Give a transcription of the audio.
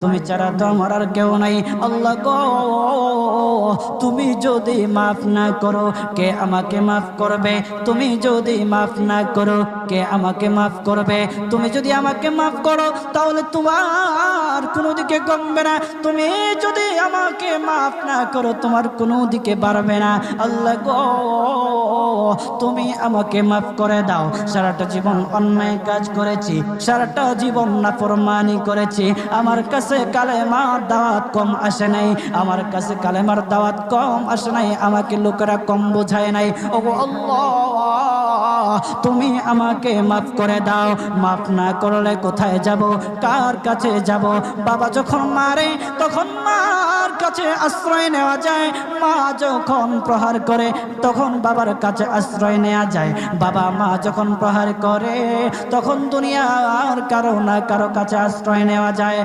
তুমি ছাড়া তো আমার আর কেউ নাই। আল্লাহ গো, তুমি যদি মাফ না করো কে আমাকে মাফ করবে? তুমি যদি মাফ না করো কে আমাকে মাফ করবে? তুমি যদি আমাকে মাফ করো তাহলে তোমার কোনো দিকে কমবে না, তুমি যদি আমাকে মাফ না করো তোমার কোনো দিকে বাড়বে না। আল্লাহ গো, তুমি আমাকে মাফ করে দাও। সারাটা জীবন অন্যায় কাজ করেছি, সারাটা জীবন নাফরমানি করেছি, আমার কাছে কালেমার দাওয়াত কম আসে নাই, আমার কাছে কালেমার দাওয়াত কম আসে নাই, আমাকে লোকেরা কম বোঝায় নাই। ওগো আল্লাহ, তুমি আমাকে মাফ করে দাও। মাফ না করলে কোথায় যাব, কার কাছে যাব? বাবা যখন মারে তখন মার কাছে আশ্রয় নেওয়া যায়, মা যখন প্রহার করে তখন বাবার কাছে আশ্রয় নেওয়া যায়, বাবা মা যখন প্রহার করে তখন দুনিয়ার কারো না কারো কাছে আশ্রয় নেওয়া যায়।